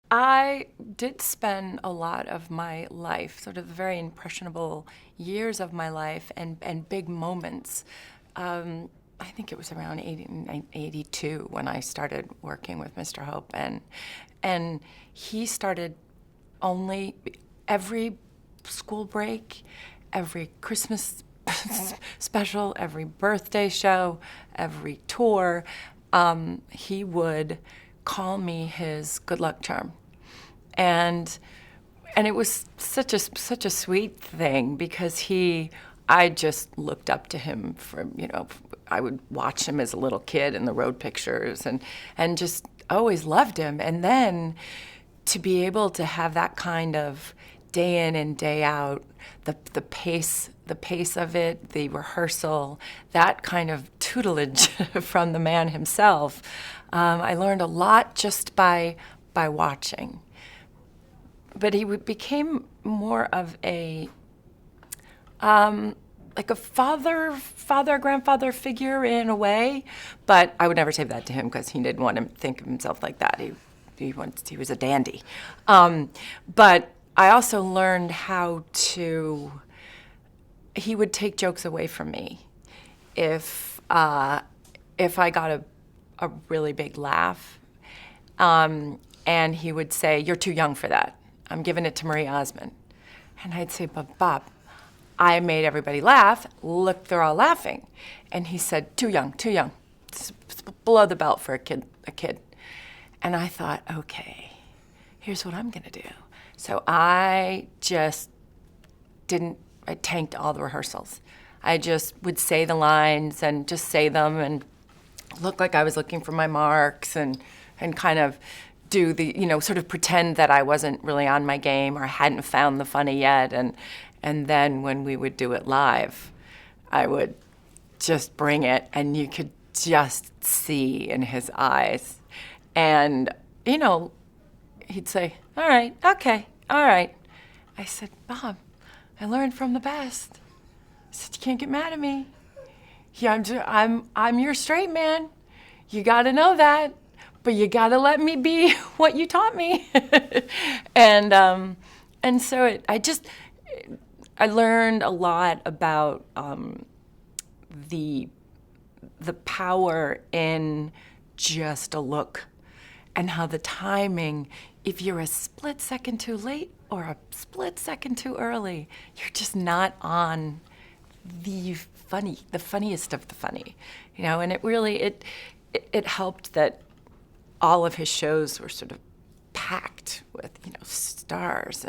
I did spend a lot of my life, sort of the very impressionable years of my life and big moments. I think it was around 82 when I started working with Mr. Hope, and he started only every school break, every Christmas special, every birthday show, every tour, he would call me his good luck charm. And and it was such a sweet thing because I just looked up to him I would watch him as a little kid in the road pictures and just always loved him. And then to be able to have that kind of day in and day out, the pace of it, the rehearsal, that kind of tutelage from the man himself, I learned a lot just by watching. But he became more of a like a grandfather figure in a way. But I would never say that to him because he didn't want to think of himself like that. He was a dandy. But I also learned how to. He would take jokes away from me if I got a really big laugh, and he would say, "You're too young for that. I'm giving it to Marie Osmond." And I'd say, "But Bob, I made everybody laugh. Look, they're all laughing." And he said, "Too young, too young. It's below the belt for a kid." And I thought, okay, here's what I'm gonna do. So I just I tanked all the rehearsals. I just would say the lines and just say them and look like I was looking for my marks and kind of do sort of pretend that I wasn't really on my game or I hadn't found the funny yet. And then when we would do it live, I would just bring it and you could just see in his eyes. And, he'd say, "All right, okay, all right." I said, "Bob, I learned from the best." I said, "You can't get mad at me. Yeah, I'm your straight man. You got to know that, but you got to let me be what you taught me." And so I learned a lot about the power in just a look and how the timing, if you're a split second too late or a split second too early, you're just not on the funniest of the funny, and it helped that all of his shows were sort of packed with, stars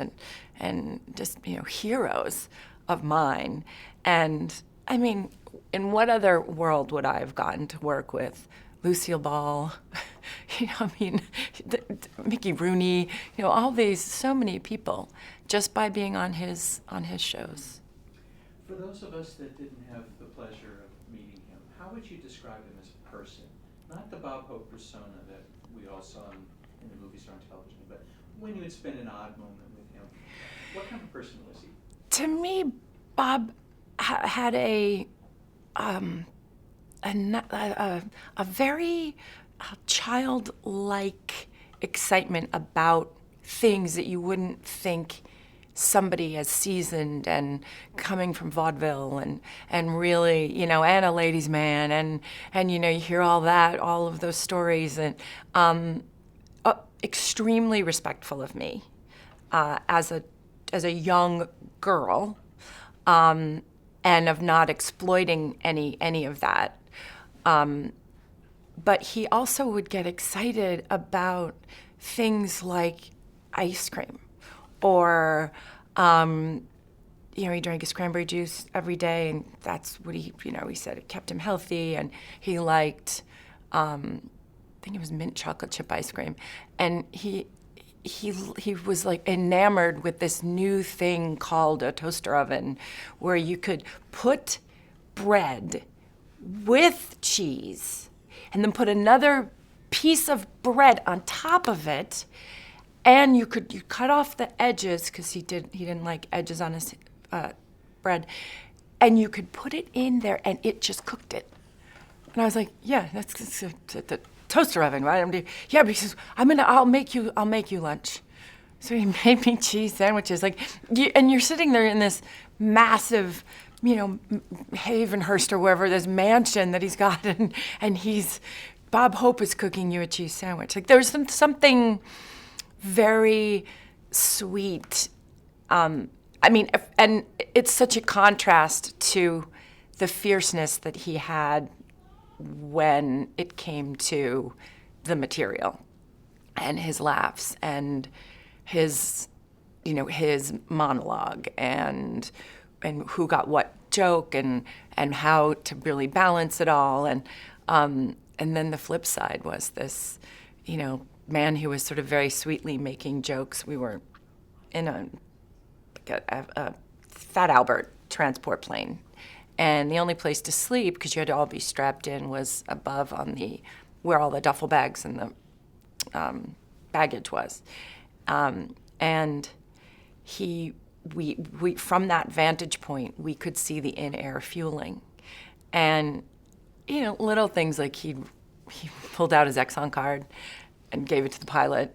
and just, heroes of mine. And I mean, in what other world would I have gotten to work with Lucille Ball, Mickey Rooney, all these, so many people, just by being on his shows. For those of us that didn't have the pleasure of meeting him, how would you describe him as a person? Not the Bob Hope persona that we all saw in the movies or on television, but when you would spend an odd moment with him, what kind of person was he? To me, Bob had a very childlike excitement about things that you wouldn't think somebody as seasoned and coming from vaudeville and really, and a ladies' man and you hear all of those stories and extremely respectful of me as a young girl, and of not exploiting any of that. But he also would get excited about things like ice cream or, he drank his cranberry juice every day, and that's what he said it kept him healthy, and he liked, I think it was mint chocolate chip ice cream, and he was like enamored with this new thing called a toaster oven where you could put bread with cheese and then put another piece of bread on top of it, and you cut off the edges because he didn't like edges on his bread, and you could put it in there and it just cooked it. And I was like, yeah, toaster oven. Why don't you? Yeah, because I'll make you lunch. So he made me cheese sandwiches. Like, and you're sitting there in this massive, Havenhurst or wherever, this mansion that he's got, and Bob Hope is cooking you a cheese sandwich. Like, there's something very sweet. And it's such a contrast to the fierceness that he had when it came to the material and his laughs and his monologue and who got what joke and how to really balance it all. And then the flip side was this, man who was sort of very sweetly making jokes. We were in a Fat Albert transport plane. And the only place to sleep, because you had to all be strapped in, was above where all the duffel bags and the baggage was. And we from that vantage point, we could see the in-air fueling. And, little things like he pulled out his Exxon card and gave it to the pilot,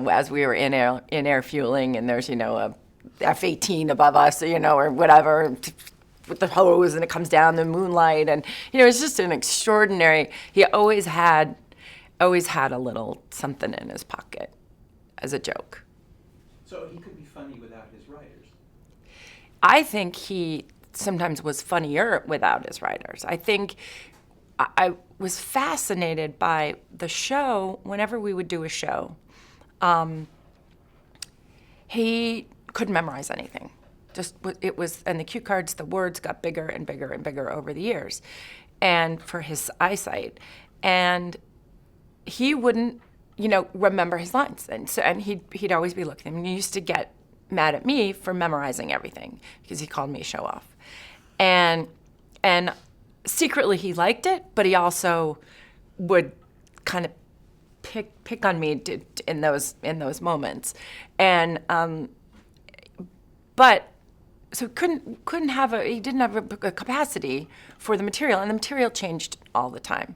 as we were in-air fueling, and there's, a F-18 above us, or whatever, with the hose, and it comes down the moonlight, and it's just an extraordinary. He always had a little something in his pocket as a joke. So he could be funny without his writers. I think he sometimes was funnier without his writers. I think I was fascinated by the show. Whenever we would do a show, he couldn't memorize anything. And the cue cards, the words got bigger and bigger and bigger over the years, and for his eyesight, and he wouldn't, remember his lines, and he'd always be looking. He used to get mad at me for memorizing everything because he called me a show off, and secretly he liked it, but he also would kind of pick on me in those moments, and but. So he didn't have a capacity for the material, and the material changed all the time.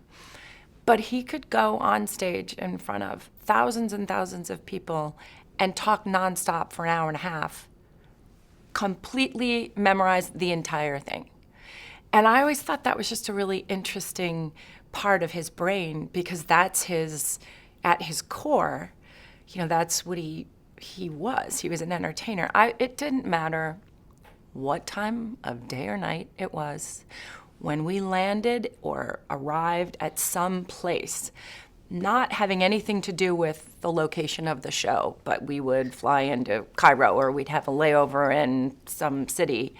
But he could go on stage in front of thousands and thousands of people and talk nonstop for an hour and a half, completely memorize the entire thing. And I always thought that was just a really interesting part of his brain, because that's at his core, that's what he was. He was an entertainer. It didn't matter what time of day or night it was, when we landed or arrived at some place, not having anything to do with the location of the show, but we would fly into Cairo or we'd have a layover in some city.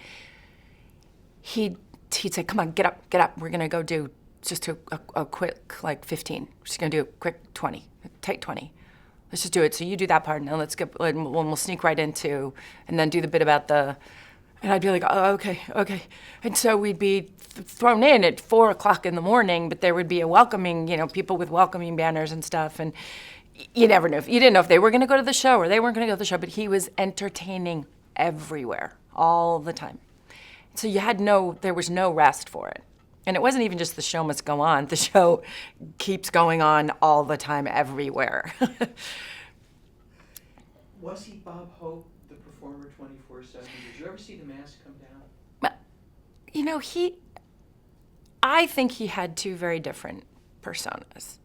He'd say, "Come on, get up. We're gonna go do just a quick 15. We're just gonna do a quick 20, take 20. Let's just do it. So you do that part, and then we'll sneak right into, and then do the bit about the." And I'd be like, "Oh, okay. And so we'd be thrown in at 4 o'clock in the morning, but there would be a welcoming, people with welcoming banners and stuff. And you never knew. You didn't know if they were going to go to the show or they weren't going to go to the show, but he was entertaining everywhere, all the time. So there was no rest for it. And it wasn't even just the show must go on. The show keeps going on all the time, everywhere. Was he Bob Hope, the performer 24/7? Did you ever see the mask come down? I think he had two very different personas.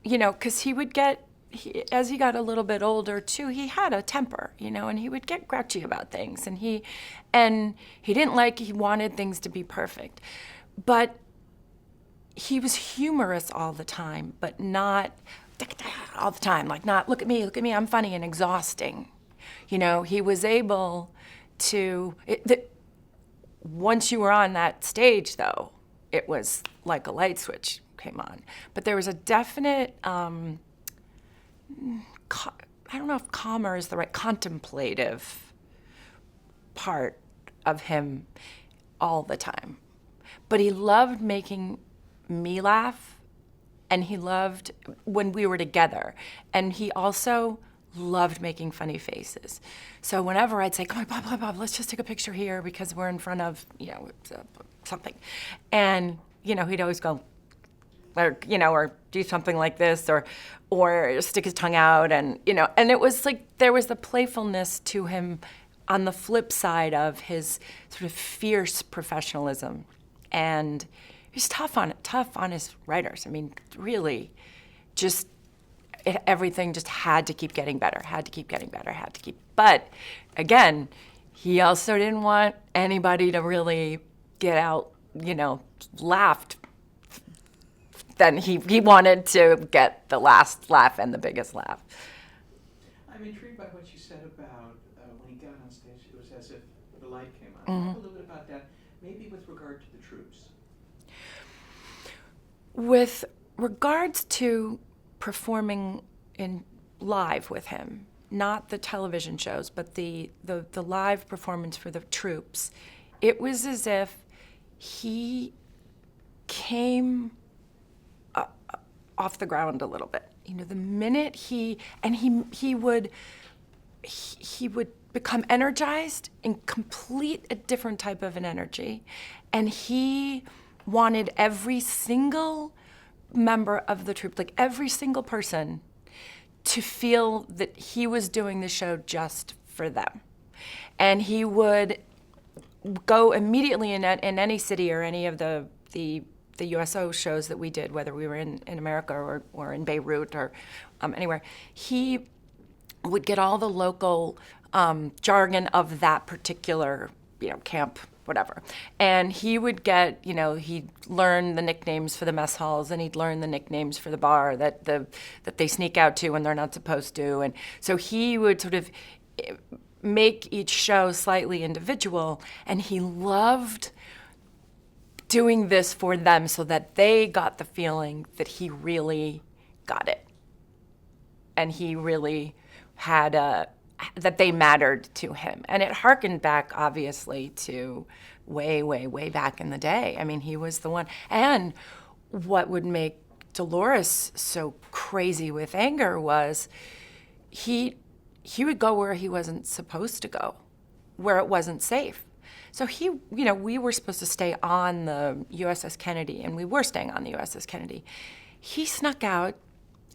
Because he would as he got a little bit older too, he had a temper, and he would get grouchy about things, and he wanted things to be perfect. But he was humorous all the time, but not all the time, like not, look at me, I'm funny, and exhausting. He was able to, once you were on that stage, though, it was like a light switch came on. But there was a definite, I don't know if calmer is the right, contemplative part of him all the time. But he loved making me laugh, and he loved when we were together. And he also loved making funny faces. So whenever I'd say, "Come on, Bob, let's just take a picture here because we're in front of, something." And, he'd always go, or do something like this, or stick his tongue out, and and it was like there was the playfulness to him on the flip side of his sort of fierce professionalism, and he's tough on his writers. I mean, really, just everything just had to keep getting better, But again, he also didn't want anybody to really get out, laughed. Then he wanted to get the last laugh and the biggest laugh. I'm intrigued by what you said about when he got on stage, it was as if the light came on. Talk a little bit about that, maybe with regard to the troops. With regards to performing in live with him, not the television shows, but the live performance for the troops, it was as if he came off the ground a little bit. The minute he would become energized in complete a different type of an energy, and he wanted every single member of the troupe, like every single person, to feel that he was doing the show just for them. And he would go immediately in any city or any of the USO shows that we did, whether we were in America or in Beirut or anywhere. He would get all the local jargon of that particular camp, whatever. And he would get, he'd learn the nicknames for the mess halls, and he'd learn the nicknames for the bar that they sneak out to when they're not supposed to. And so he would sort of make each show slightly individual, and he loved doing this for them so that they got the feeling that he really got it. And he really had that they mattered to him. And it harkened back, obviously, to way, way, way back in the day. I mean, he was the one. And what would make Dolores so crazy with anger was he would go where he wasn't supposed to go, where it wasn't safe. So we were supposed to stay on the USS Kennedy, and we were staying on the USS Kennedy. He snuck out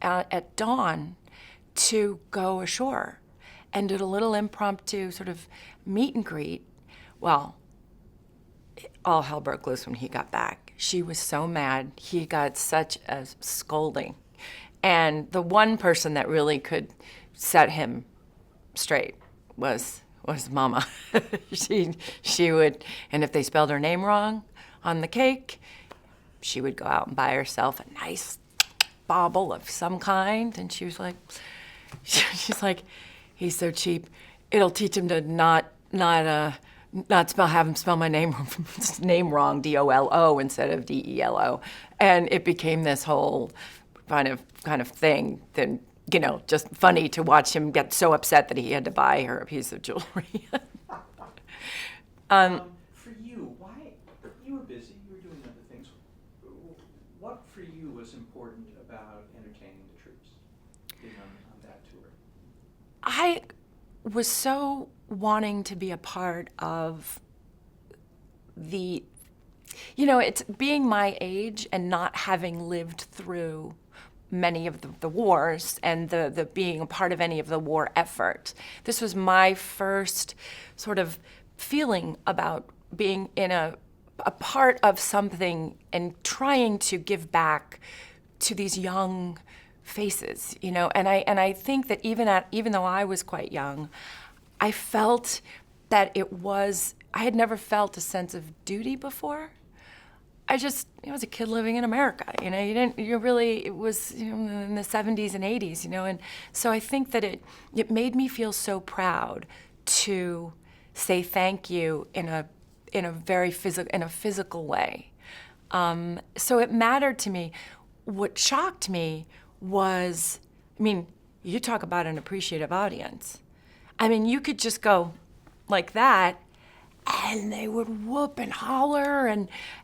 at dawn to go ashore and did a little impromptu sort of meet and greet. Well, all hell broke loose when he got back. She was so mad. He got such a scolding. And the one person that really could set him straight was Mama. she would, and if they spelled her name wrong on the cake, she would go out and buy herself a nice bauble of some kind, and she's like, he's so cheap. It'll teach him to not have him spell my name wrong, D-O-L-O instead of D-E-L-O, and it became this whole kind of thing. Then just funny to watch him get so upset that he had to buy her a piece of jewelry. For you, why? You were busy, you were doing other things. What for you was important about entertaining the troops, being on that tour? I was so wanting to be a part of it's being my age and not having lived through many of the wars and the being a part of any of the war effort. This was my first sort of feeling about being in a part of something and trying to give back to these young faces, and I think that even though I was quite young, I felt that I had never felt a sense of duty before. I was a kid living in America, it was in the 70s and 80s, and so I think that it made me feel so proud to say thank you in a very physical way. So it mattered to me. What shocked me was, you talk about an appreciative audience. You could just go like that, and they would whoop and holler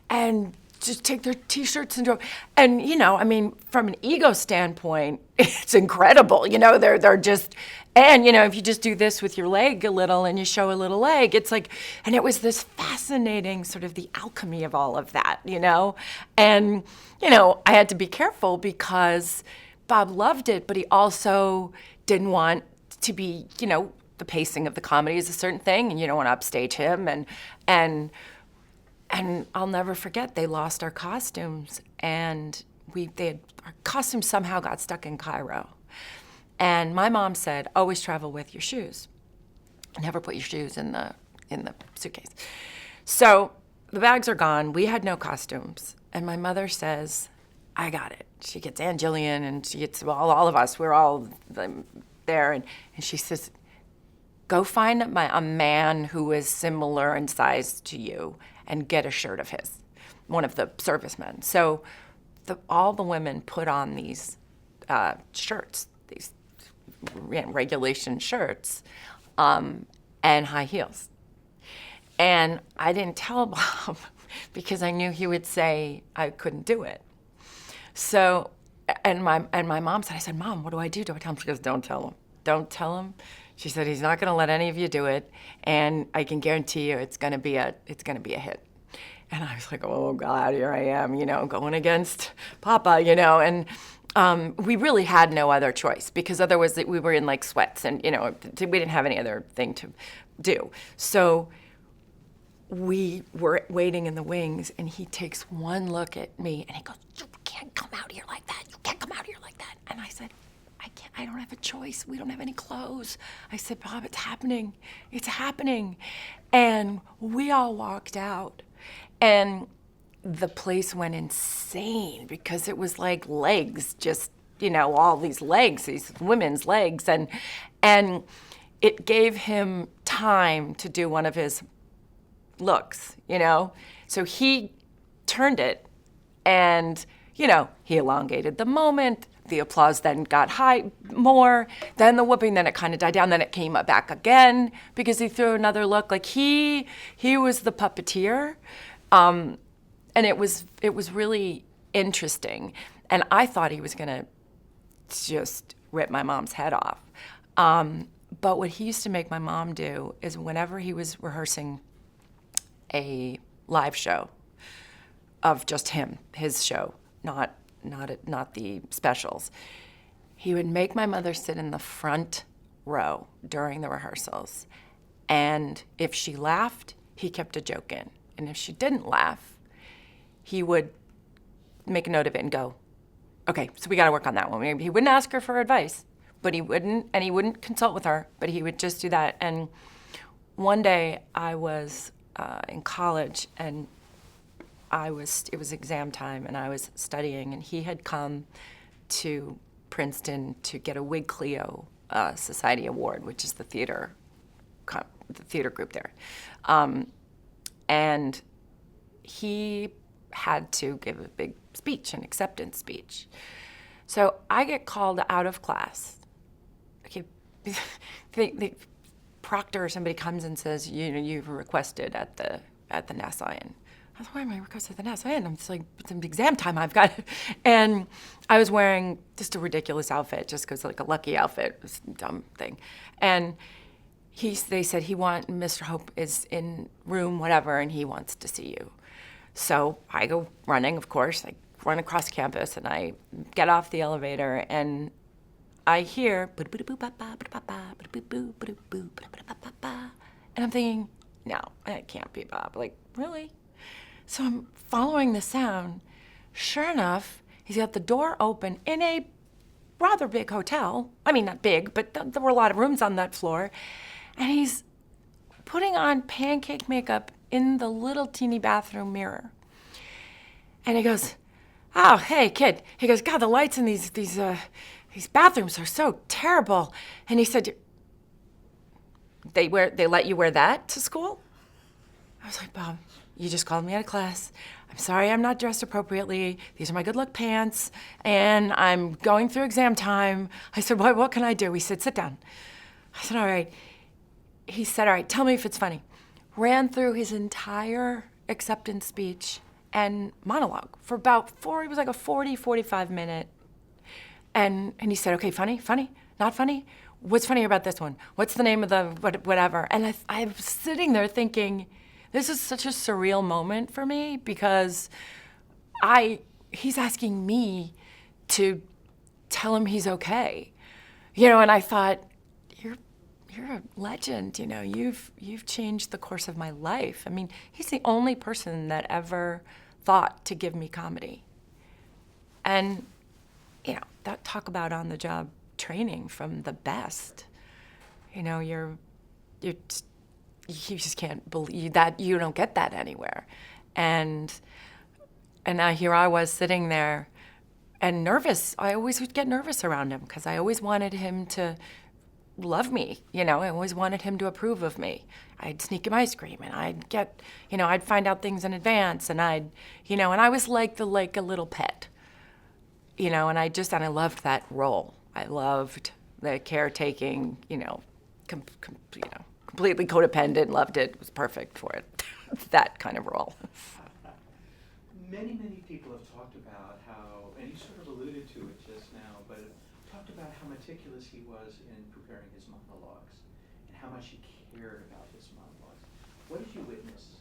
and just take their T-shirts and do. And I mean, from an ego standpoint, it's incredible. They're just, and if you just do this with your leg a little and you show a little leg, it's like, and it was this fascinating sort of the alchemy of all of that, and I had to be careful because Bob loved it, but he also didn't want to be, the pacing of the comedy is a certain thing, and you don't want to upstage him, and I'll never forget, they lost our costumes, and our costumes somehow got stuck in Cairo. And my mom said, always travel with your shoes. Never put your shoes in the suitcase. So the bags are gone. We had no costumes. And my mother says, I got it. She gets Ann Jillian, and she gets all of us. We're all there. And she says, go find a man who is similar in size to you and get a shirt of his, one of the servicemen. So all the women put on these shirts, these regulation shirts, and high heels. And I didn't tell Bob because I knew he would say I couldn't do it. So, and my mom said, I said, Mom, what do I do? Do I tell him? She goes, don't tell him. Don't tell him. She said, he's not going to let any of you do it, and I can guarantee you it's going to be a hit. And I was like, oh God, here I am, going against Papa, and we really had no other choice because otherwise we were in like sweats, and we didn't have any other thing to do. So we were waiting in the wings, and he takes one look at me, and he goes, you can't come out here like that. You can't come out here like that. And I said, I don't have a choice. We don't have any clothes. I said, Bob, it's happening. It's happening. And we all walked out. And the place went insane because it was like legs, just, all these legs, these women's legs. And it gave him time to do one of his looks, So he turned it and, he elongated the moment. The applause then got high more, then the whooping, then it kind of died down, then it came back again because he threw another look. Like he was the puppeteer, and it was really interesting. And I thought he was gonna just rip my mom's head off. But what he used to make my mom do is whenever he was rehearsing a live show of just him, his show, not the specials, he would make my mother sit in the front row during the rehearsals. And if she laughed, he kept a joke in. And if she didn't laugh, he would make a note of it and go, okay, so we got to work on that one. He wouldn't ask her for advice, but he wouldn't consult with her, but he would just do that. And one day I was in college, and it was exam time, and I was studying, and he had come to Princeton to get a Wig Clio Society Award, which is the theater group there. And he had to give a big speech, an acceptance speech. So I get called out of class. Okay, the proctor or somebody comes and says, you've requested at the NASA, and I was, why am I requested at the NASA? And I'm just like, it's exam time, I've got it. And I was wearing just a ridiculous outfit, just because like a lucky outfit, it was a dumb thing. And they said, Mr. Hope is in room whatever, and he wants to see you. So I go running, of course. I run across campus, and I get off the elevator, and I hear, and I'm thinking, no, that can't be Bob. Like, really? So I'm following the sound. Sure enough, he's got the door open in a rather big hotel. I mean, not big, but there were a lot of rooms on that floor. And he's putting on pancake makeup in the little teeny bathroom mirror. And he goes, oh, hey, kid. He goes, God, the lights in these bathrooms are so terrible. And he said, they let you wear that to school? I was like, Bob, you just called me out of class. I'm sorry I'm not dressed appropriately. These are my good luck pants, and I'm going through exam time. I said, what can I do? He said, sit down. I said, all right. He said, all right, tell me if it's funny. Ran through his entire acceptance speech and monologue for about it was like a 45 minute. And he said, okay, funny, not funny? What's funny about this one? What's the name of the whatever? And I was sitting there thinking, this is such a surreal moment for me because he's asking me to tell him he's okay. And I thought, you're a legend, you've changed the course of my life. I mean, he's the only person that ever thought to give me comedy. And, that talk about on-the-job training from the best. You just can't believe that you don't get that anywhere. And now here I was sitting there and nervous. I always would get nervous around him because I always wanted him to love me. I always wanted him to approve of me. I'd sneak him ice cream and I'd get, I'd find out things in advance and and I was like a little pet. And I loved that role. I loved the caretaking, completely codependent, loved it, was perfect for it, that kind of role. Many, many people have talked about how, and you sort of alluded to it just now, but talked about how meticulous he was in preparing his monologues and how much he cared about his monologues. What did you witness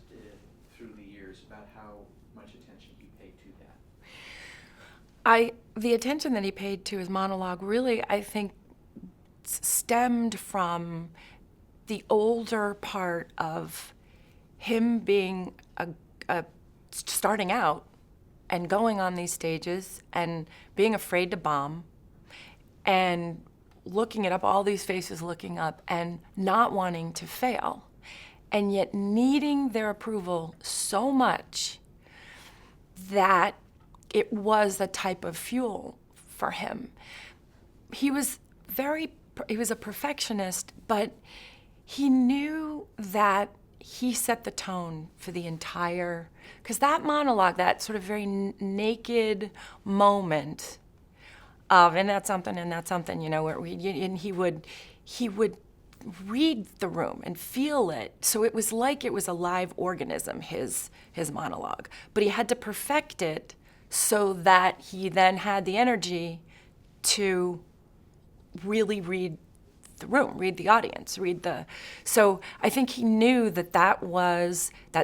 through the years about how much attention he paid to that? The attention that he paid to his monologue really, I think, stemmed from the older part of him being starting out and going on these stages and being afraid to bomb and looking at all these faces looking up and not wanting to fail and yet needing their approval so much that it was a type of fuel for him. He was a perfectionist, but he knew that he set the tone for the entire, because that monologue, that sort of very naked moment of, and that's something, where he would read the room and feel it. So it was like it was a live organism, his monologue. But he had to perfect it so that he then had the energy to really read the room, read the audience, so I think he knew that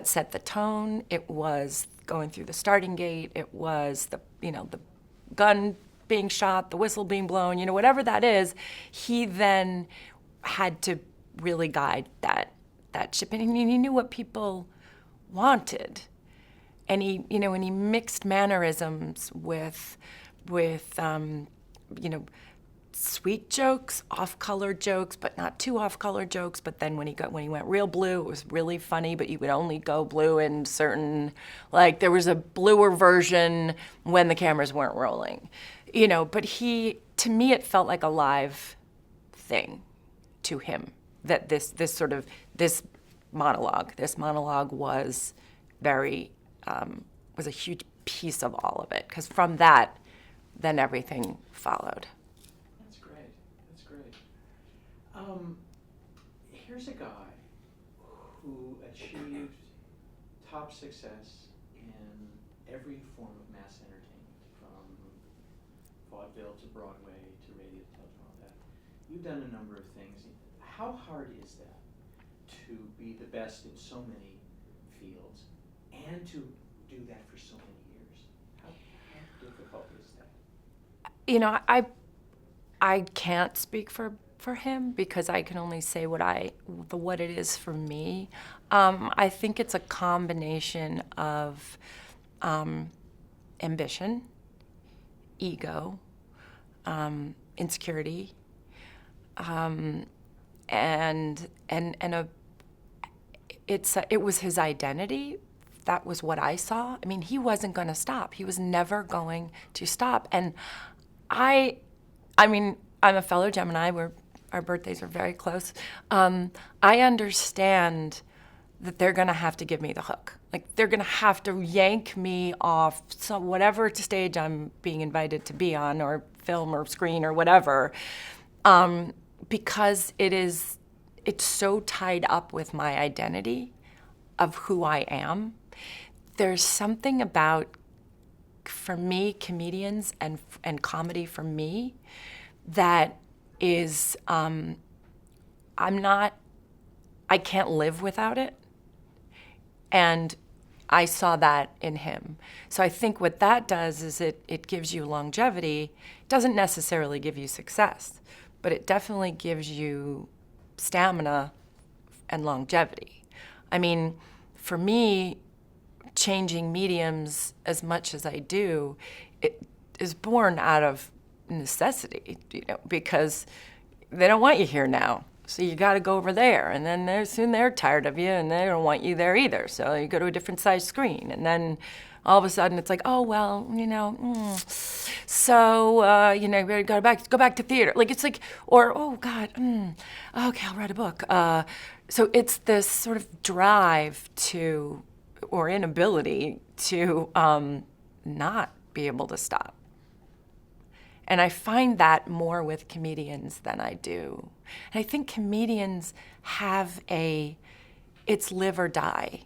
set the tone. It was going through the starting gate. It was the gun being shot, the whistle being blown, whatever that is, he then had to really guide that ship. And he knew what people wanted. And he mixed mannerisms with sweet jokes, off-color jokes, but not too off-color jokes. But then when he went real blue, it was really funny. But you would only go blue in certain, like there was a bluer version when the cameras weren't rolling, But to me, it felt like a live thing to him. That this monologue was very. Was a huge piece of all of it, because from that, then everything followed. That's great. Here's a guy who achieved top success in every form of mass entertainment, from vaudeville to Broadway to radio, television, all that. You've done a number of things. How hard is that to be the best in so many fields and to do that for so many years? How difficult is that? I can't speak for him because I can only say what it is for me. I think it's a combination of ambition, ego, insecurity, it was his identity. That was what I saw. I mean, he wasn't going to stop. He was never going to stop. And I'm a fellow Gemini. Our birthdays are very close. I understand that they're going to have to give me the hook. Like, they're going to have to yank me off whatever stage I'm being invited to be on, or film or screen or whatever, because it's so tied up with my identity of who I am there's something about, for me, comedians and comedy for me, that is, I can't live without it. And I saw that in him. So I think what that does is it gives you longevity. It doesn't necessarily give you success, but it definitely gives you stamina and longevity. I mean, for me, changing mediums as much as I do, it is born out of necessity, because they don't want you here now. So you got to go over there, and then soon they're tired of you, and they don't want you there either. So you go to a different size screen, and then all of a sudden it's like, oh well, so you better go back to theater. Like it's like, or oh God, okay, I'll write a book. So it's this sort of drive to, or inability to, not be able to stop. And I find that more with comedians than I do. And I think comedians have it's live or die.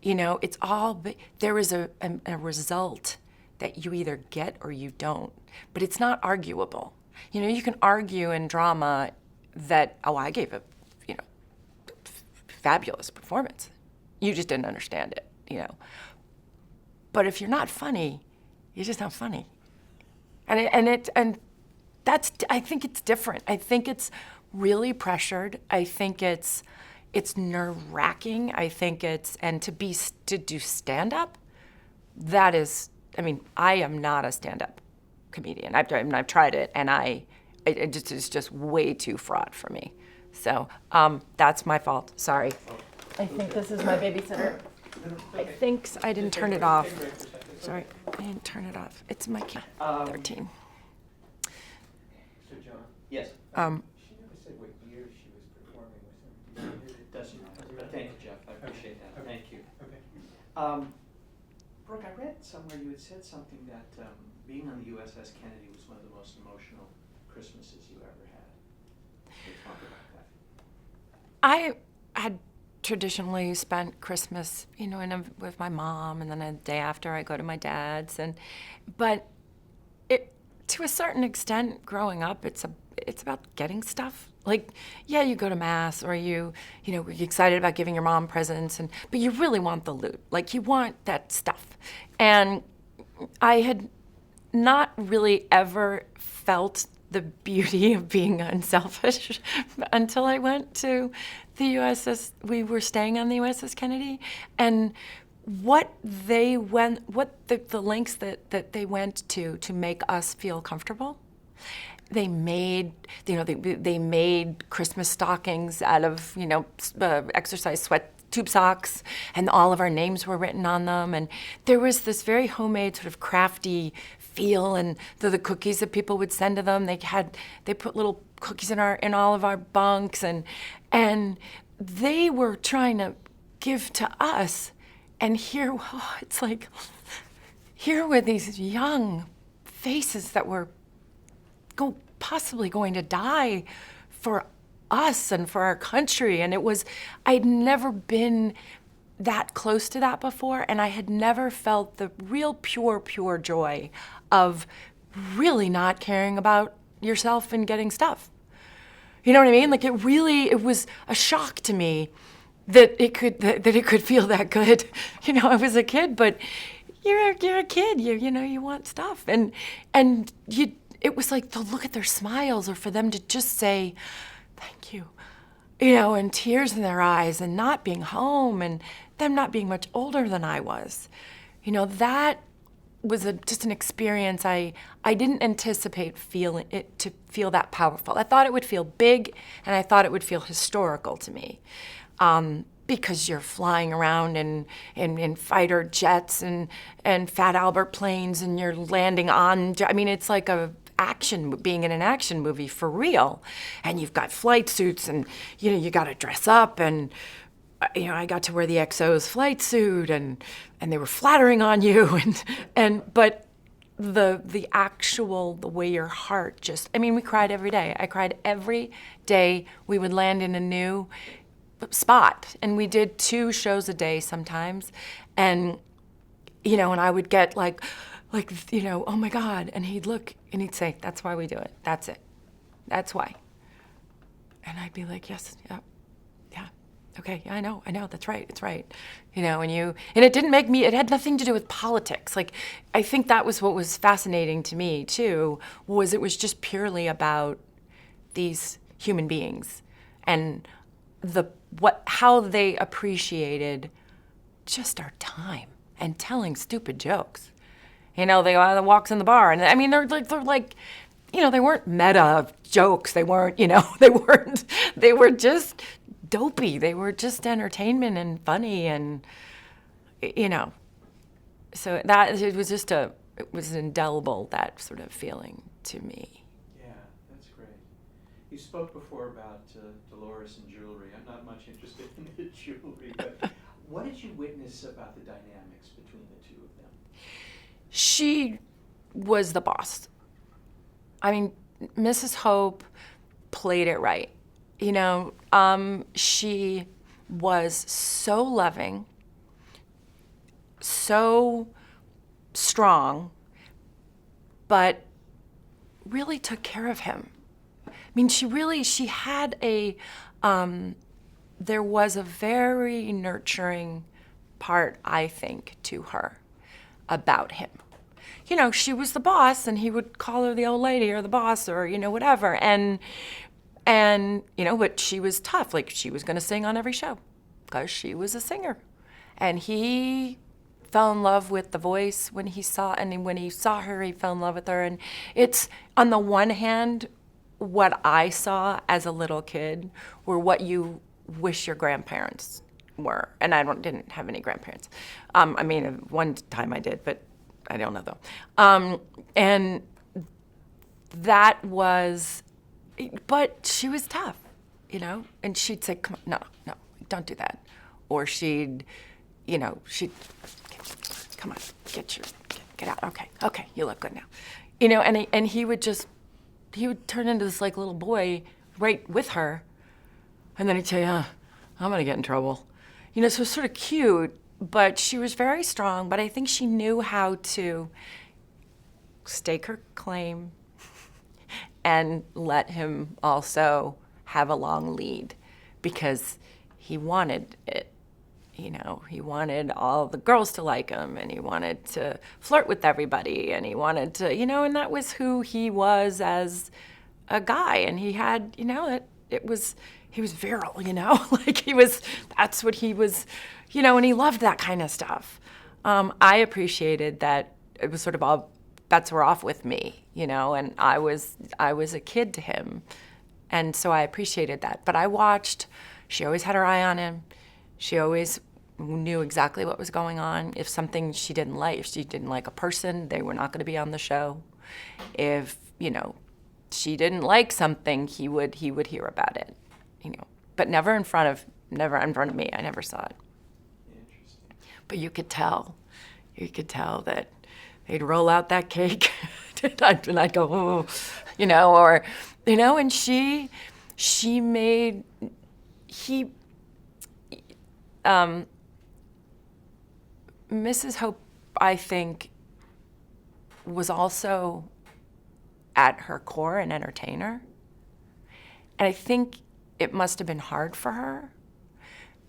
It's all, there is a result that you either get or you don't, but it's not arguable. You can argue in drama that, oh, I gave a, fabulous performance. You just didn't understand it, But if you're not funny, you're just not funny. And that's, I think it's different. I think it's really pressured. I think it's nerve-wracking. I think and to do stand-up, that is, I am not a stand-up comedian. I've tried it, and it's just way too fraught for me. So that's my fault. Sorry. I think this is my babysitter. I think I didn't turn it off. Sorry, I didn't turn it off. It's my kid, 13. So John? Yes. She never said what year she was performing with him. It doesn't matter, but thank you, Jeff, I appreciate that, Okay. thank you. Okay. Brooke, I read somewhere you had said something that being on the USS Kennedy was one of the most emotional Christmases you ever had. Can you talk about that? I had traditionally spent Christmas, with my mom, and then a day after I go to my dad's, but it, to a certain extent, growing up, it's about getting stuff. Like, yeah, you go to mass, or you're excited about giving your mom presents, but you really want the loot. Like, you want that stuff. And I had not really ever felt the beauty of being unselfish until I went to the USS. We were staying on the USS Kennedy, and what the lengths that they went to make us feel comfortable. They made, they made Christmas stockings out of, exercise sweat tube socks, and all of our names were written on them. And there was this very homemade, sort of crafty feel, and the cookies that people would send to them, they put little cookies in all of our bunks, and they were trying to give to us. And here, it's like, here were these young faces that were possibly going to die for us and for our country. And I'd never been that close to that before, and I had never felt the real pure joy of really not caring about yourself and getting stuff. You know what I mean? Like, it was a shock to me that it could feel that good. I was a kid, but you're a kid. You want stuff, and it was like to look at their smiles, or for them to just say, thank you, and tears in their eyes, and not being home, and them not being much older than I was. That was just an experience I didn't anticipate to feel that powerful. I thought it would feel big, and I thought it would feel historical to me. Because you're flying around in fighter jets and Fat Albert planes, and you're landing on, it's like being in an action movie for real. And you've got flight suits, and you got to dress up, and I got to wear the XO's flight suit, and they were flattering on you, but the way your heart just, we cried every day. I cried every day we would land in a new spot, and we did 2 shows a day sometimes, and and I would get like, oh my God. And he'd look and he'd say, that's why we do it. That's it. That's why. And I'd be like, yes, yeah, yeah. Okay, yeah, I know, that's right, it's right. And it didn't make me, it had nothing to do with politics. Like, I think that was what was fascinating to me too, was it was just purely about these human beings and how they appreciated just our time and telling stupid jokes. They go walks in the bar, and I mean they're like, they weren't meta jokes. They weren't, they were just dopey. They were just entertainment and funny, and so that it was indelible, that sort of feeling to me. Yeah, that's great. You spoke before about Dolores and jewelry. I'm not much interested in the jewelry, but what did you witness about the dynamics between the two of them? She was the boss. I mean, Mrs. Hope played it right. She was so loving, so strong, but really took care of him. I mean, she had there was a very nurturing part, I think, to her about him. She was the boss, and he would call her the old lady or the boss or, whatever. And but she was tough. Like, she was going to sing on every show because she was a singer. And he fell in love with the voice when he saw her, he fell in love with her. And it's, on the one hand, what I saw as a little kid were what you wish your grandparents were. And I didn't have any grandparents. I mean, one time I did, but I don't know though. And that was, but she was tough, and she'd say, come on, no, don't do that. Or she'd, come on, get out. Okay, you look good now. And he would turn into this like little boy right with her. And then he'd say, I'm gonna get in trouble. So it was sort of cute, but she was very strong, but I think she knew how to stake her claim and let him also have a long lead, because he wanted it. He wanted all the girls to like him, and he wanted to flirt with everybody, and he wanted to, and that was who he was as a guy. And he had, he was virile, like that's what he was, and he loved that kind of stuff. I appreciated that it was sort of all bets were off with me, and I was a kid to him. And so I appreciated that. But I watched, she always had her eye on him. She always knew exactly what was going on. If something she didn't like a person, they were not going to be on the show. If, she didn't like something, he would hear about it, but never in front of me. I never saw it. Interesting. But you could tell that they'd roll out that cake and I'd go, oh, and she made, Mrs. Hope, I think, was also at her core an entertainer. And I think it must have been hard for her,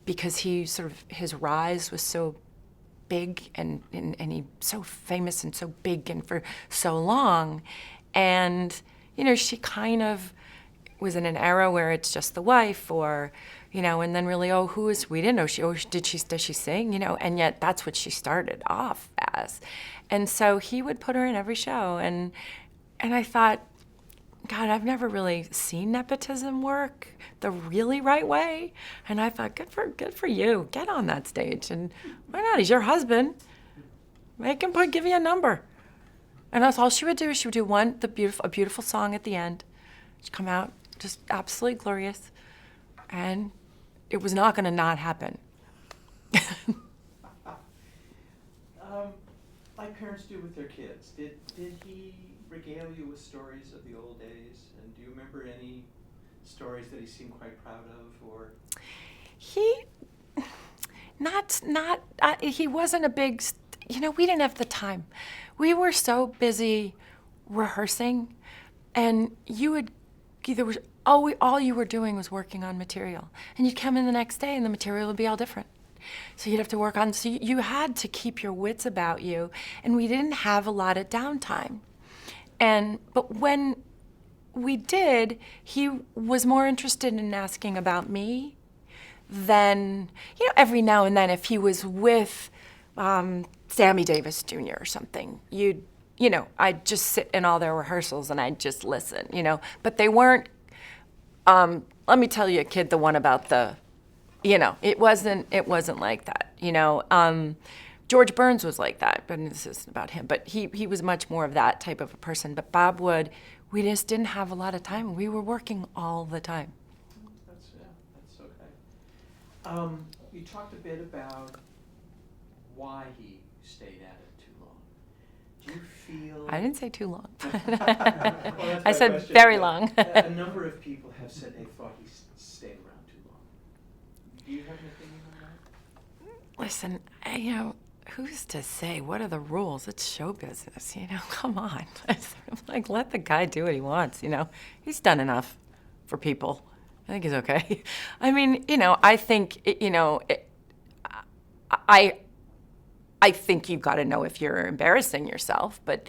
because his rise was so big and he so famous and so big and for so long. And, she kind of was in an era where it's just the wife, or, and then really, we didn't know does she sing, and yet that's what she started off as. And so he would put her in every show, and I thought, God, I've never really seen nepotism work the really right way. And I thought, good for you. Get on that stage, and why not? He's your husband. Make him give you a number. And that's all she would do. She would do a beautiful song at the end. She'd come out just absolutely glorious, and it was not going to not happen. Like parents do with their kids. Did he regale you with stories of the old days? And do you remember any stories that he seemed quite proud of, or? He wasn't a big, we didn't have the time. We were so busy rehearsing, and you would either was all you were doing was working on material, and you'd come in the next day and the material would be all different. So you'd have to work on. So you had to keep your wits about you, and we didn't have a lot of downtime. But when we did, he was more interested in asking about me than, every now and then if he was with Sammy Davis Jr. or something, I'd just sit in all their rehearsals and I'd just listen, But they weren't, let me tell you, kid, the one about the, it wasn't like that, George Burns was like that, but this isn't about him. But he was much more of that type of a person. But Bob Wood, we just didn't have a lot of time. We were working all the time. That's okay. You talked a bit about why he stayed at it too long. Do you feel... I didn't say too long. Well, that's I my said question. very long. A number of people have said they thought he stayed around too long. Do you have an opinion on that? Listen, who's to say? What are the rules? It's show business, Come on. Like, let the guy do what he wants, He's done enough for people. I think he's okay. I mean, I think, I think you've got to know if you're embarrassing yourself, but,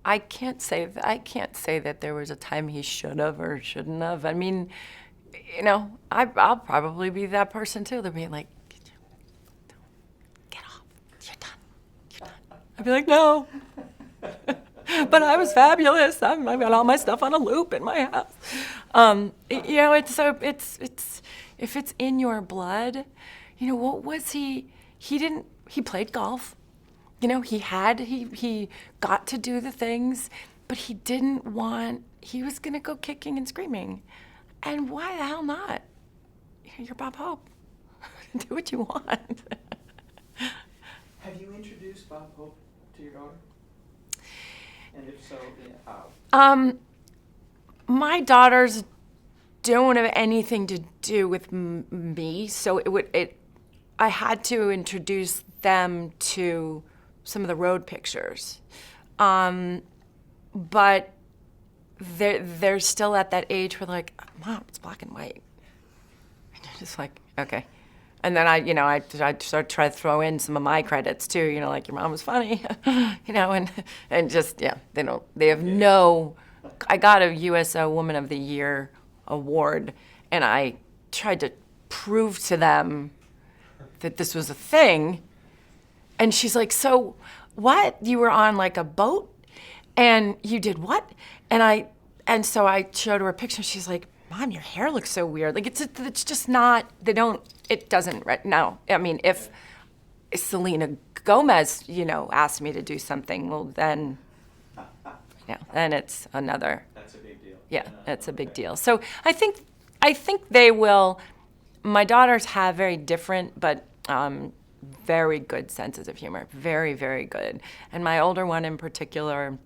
I can't say that there was a time he should have or shouldn't have. I mean, I'll probably be that person too. They'll be like, get off, you're done. I'd be like, no. But I was fabulous. I've got all my stuff on a loop in my house. It's if it's in your blood, what was he? He played golf. He got to do the things, but he was going to go kicking and screaming. And why the hell not? You're Bob Hope. Do what you want. Have you introduced Bob Hope to your daughter? And if so, then how? My daughters don't have anything to do with me, so I had to introduce them to some of the road pictures. But they're still at that age where they're like, Mom, it's black and white. And you're just like, okay. And then I try to throw in some of my credits too, like your mom was funny, and just, they have no, I got a USO Woman of the Year award, and I tried to prove to them that this was a thing. And she's like, so what? You were on like a boat and you did what? And so I showed her a picture. She's like, Mom, your hair looks so weird. Like it's just not, it doesn't, no. I mean, if Selena Gomez, asked me to do something, well then, then it's another. That's a big deal. Yeah, that's a big deal. So I think they will, my daughters have very different, but very good senses of humor. Very, very good. And my older one in particular,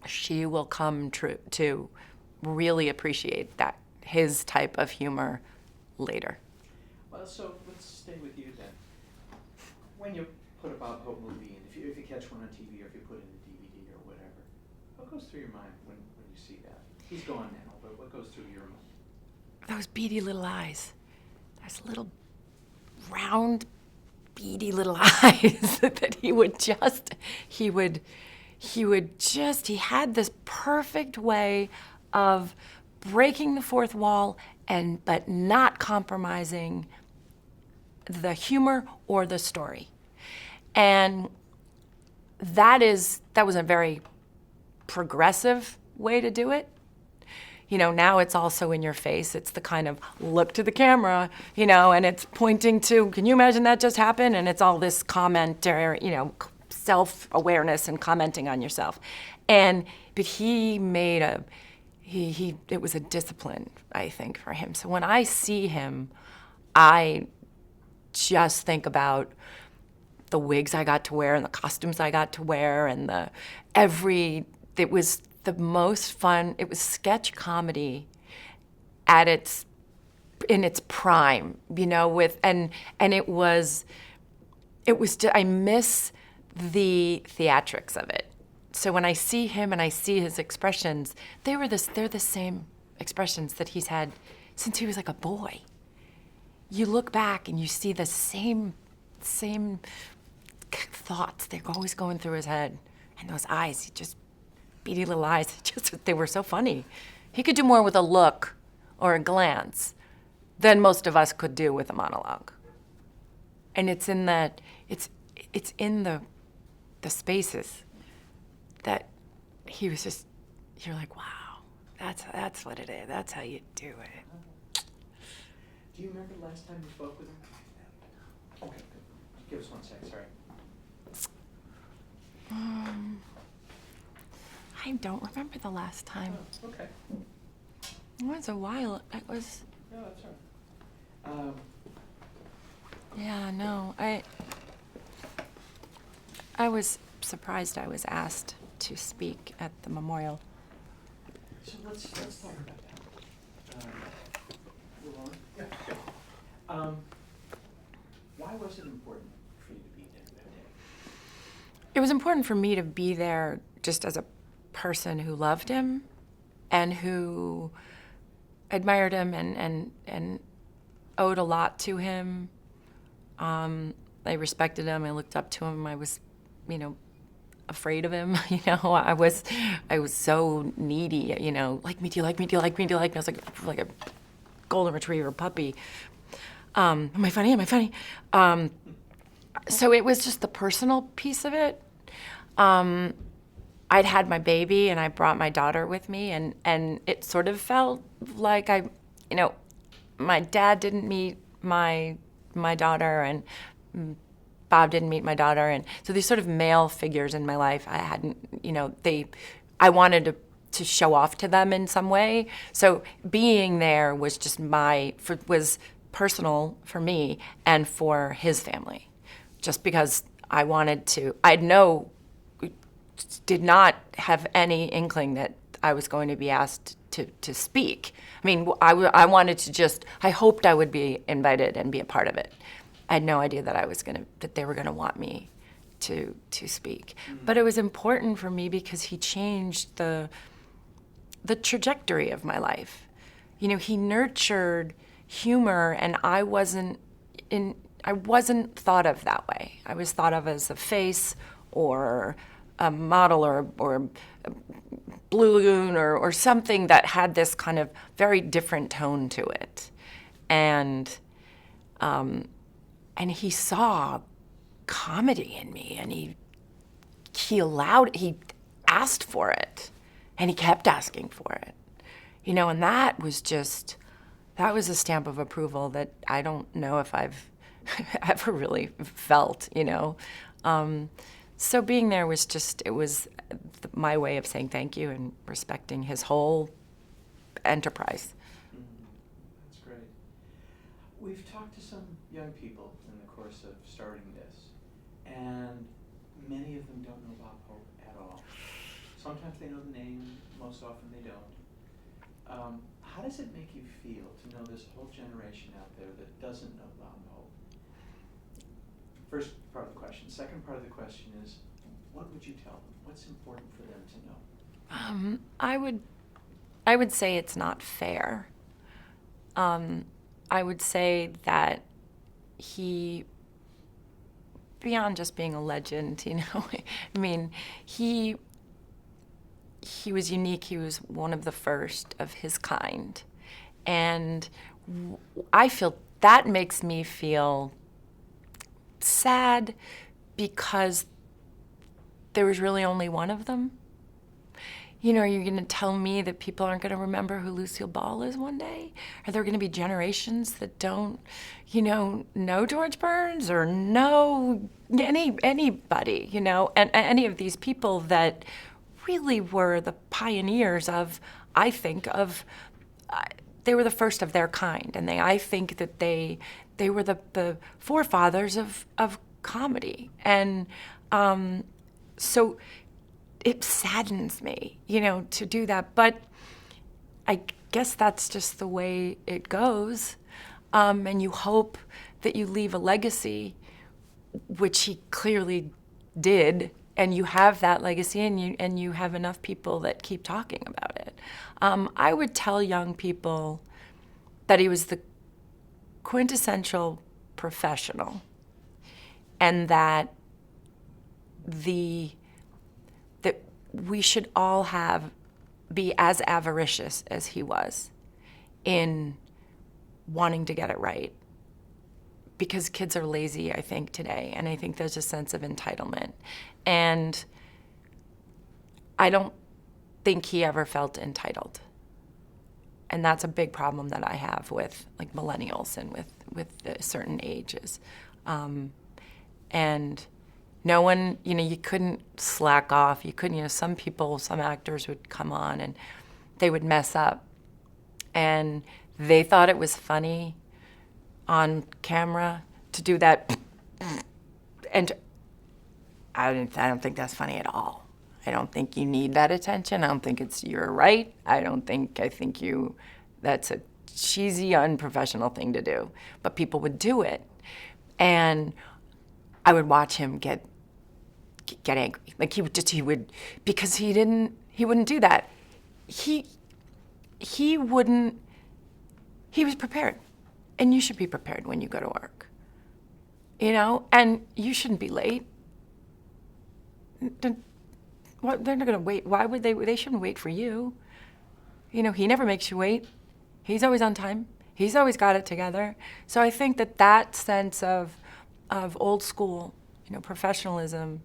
she will come to really appreciate that, his type of humor later. Well, so let's stay with you then. When you put a Bob Hope movie in, if you catch one on TV or if you put in a DVD or whatever, what goes through your mind when you see that? He's gone now, but what goes through your mind? Those beady little eyes. Those little round, beady little eyes that he had this perfect way of breaking the fourth wall but not compromising the humor or the story. And that was a very progressive way to do it. Now it's also in your face. It's the kind of look to the camera, and it's pointing to, can you imagine that just happened? And it's all this commentary, self-awareness and commenting on yourself. But he made it was a discipline, I think, for him. So when I see him, I just think about the wigs I got to wear and the costumes I got to wear and it was the most fun. It was sketch comedy in its prime, and it was it was I miss the theatrics of it. So when I see him and I see his expressions, they're the same expressions that he's had since he was like a boy. You look back and you see the same thoughts. They're always going through his head. And those eyes, just beady little eyes, they were so funny. He could do more with a look or a glance than most of us could do with a monologue. And it's in that, it's in the spaces that he was just, you're like, wow, that's what it is. That's how you do it. Do you remember the last time you spoke with him? Okay, good. Give us 1 sec, sorry. I don't remember the last time. Oh, okay. It was a while. It was. No, that's all right. Yeah, no. I was surprised I was asked to speak at the memorial. So let's talk about that. Move on? Yeah. Why was it important for you to be there that day? It was important for me to be there just as a person who loved him and who admired him and owed a lot to him. I respected him. I looked up to him. I was, afraid of him. I was so needy. Like me? Do you like me? Do you like me? Do you like me? I was like a golden retriever puppy. Am I funny? Am I funny? So it was just the personal piece of it. I'd had my baby and I brought my daughter with me, and it sort of felt like my dad didn't meet my daughter, and Bob didn't meet my daughter, and so these sort of male figures in my life, I hadn't, I wanted to show off to them in some way. So being there was just was personal for me and for his family, just because I wanted to. Did not have any inkling that I was going to be asked to speak. I mean, I wanted to I hoped I would be invited and be a part of it. I had no idea that they were gonna want me to speak. Mm-hmm. But it was important for me because he changed the trajectory of my life. He nurtured humor, and I wasn't thought of that way. I was thought of as a face or a model or a Blue Lagoon or something that had this kind of very different tone to it. And he saw comedy in me, and he asked for it, and he kept asking for it. And that was a stamp of approval that I don't know if I've ever really felt, So being there was my way of saying thank you and respecting his whole enterprise. That's great. We've talked to some young people in the course of starting this, and many of them don't know Bob Hope at all. Sometimes they know the name, most often they don't. How does it make you feel to know there's a whole generation out there that doesn't know Bob Hope? First part of the question. Second part of the question is, what would you tell them? What's important for them to know? I would say it's not fair. I would say that he, beyond just being a legend, I mean, he was unique. He was one of the first of his kind. And I feel that makes me feel sad because there was really only one of them. Are you going to tell me that people aren't going to remember who Lucille Ball is one day? Are there going to be generations that don't, know George Burns or know anybody, and any of these people that really were the pioneers of, I think, they were the first of their kind, and I think that they were the forefathers of comedy, and so it saddens me, to do that. But I guess that's just the way it goes, and you hope that you leave a legacy which he clearly did, and you have that legacy, and you have enough people that keep talking about it. I would tell young people that he was the quintessential professional, and that we should all be as avaricious as he was in wanting to get it right. Because kids are lazy, I think, today, and I think there's a sense of entitlement. And I don't think he ever felt entitled. And that's a big problem that I have with like millennials and with certain ages. And no one, you couldn't slack off. You couldn't, some actors would come on and they would mess up. And they thought it was funny on camera to do that, and I don't think that's funny at all. I don't think you need that attention. I don't think you're right. I think that's a cheesy, unprofessional thing to do. But people would do it, and I would watch him get angry. Like he would, because he wouldn't do that. He was prepared. And you should be prepared when you go to work, and you shouldn't be late. They're not going to wait. Why would they? They shouldn't wait for you. He never makes you wait. He's always on time. He's always got it together. So I think that sense of old school, professionalism,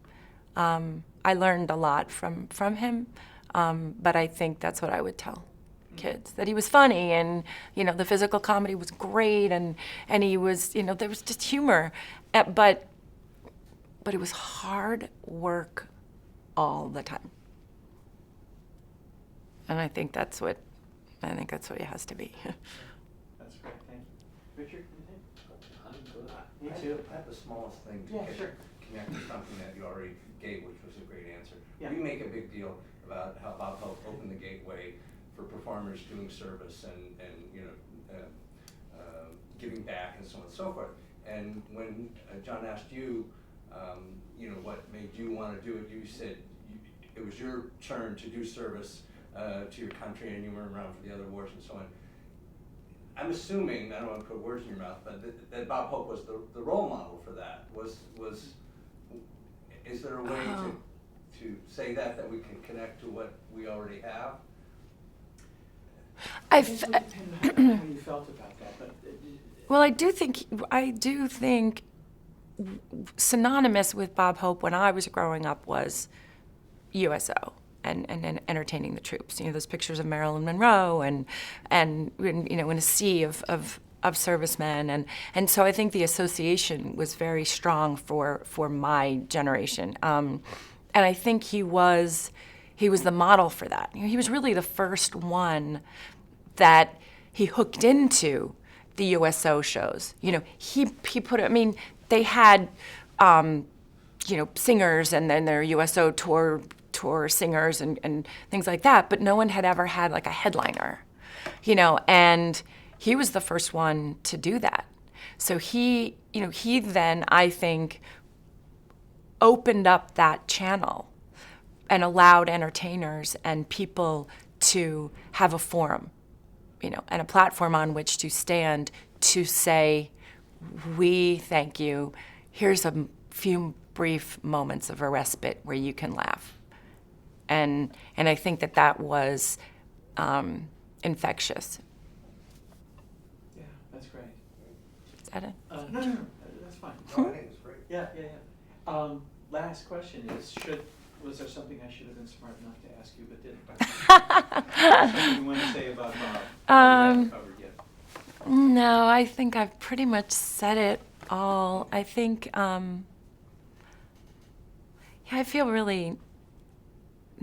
I learned a lot from him. But I think that's what I would tell kids, that he was funny, and the physical comedy was great, and he was, there was just humor, but it was hard work all the time. And I think that's what he has to be. That's great, thank you. Richard, anything? I'm good. Me too. I have the smallest thing to Yeah, sure. connect to something that you already gave, which was a great answer. Yeah. We make a big deal about how Bob Hope opened the gateway for performers doing service and giving back and so on and so forth. And when John asked you, what made you want to do it, you said it was your turn to do service to your country, and you weren't around for the other wars and so on. I'm assuming, I don't want to put words in your mouth, but that Bob Hope was the role model for that. Is there a way to say that we can connect to what we already have? I guess it depends on how you felt about that. But Well, I do think synonymous with Bob Hope when I was growing up was USO and entertaining the troops. Those pictures of Marilyn Monroe and in a sea of servicemen, and so I think the association was very strong for my generation. And I think he was the model for that. He was really the first one that he hooked into the USO shows. He put it, they had, singers and then their USO tour singers and things like that, but no one had ever had like a headliner, and he was the first one to do that. So he then, I think, opened up that channel and allowed entertainers and people to have a forum, and a platform on which to stand to say, we thank you. Here's a few brief moments of a respite where you can laugh. And I think that was infectious. yeah, that's great. Is that it? No, that's fine. No, I think it's great. Yeah. Last question is, was there something I should have been smart enough to ask you but didn't? Something you want to say about Bob that we haven't covered yet? No, I think I've pretty much said it all. I think, I feel really,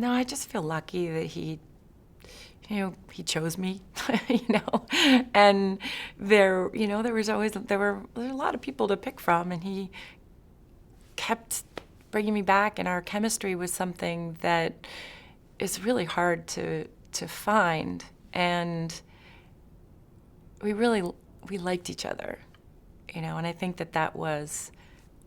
I just feel lucky that he chose me, and there were a lot of people to pick from, and he kept bringing me back, and our chemistry was something that is really hard to find, and we liked each other, and I think that was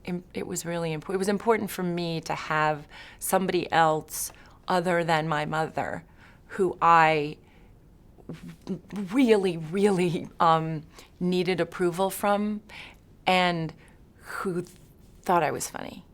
it was really important. It was important for me to have somebody else other than my mother, who I really, really needed approval from, and who thought I was funny.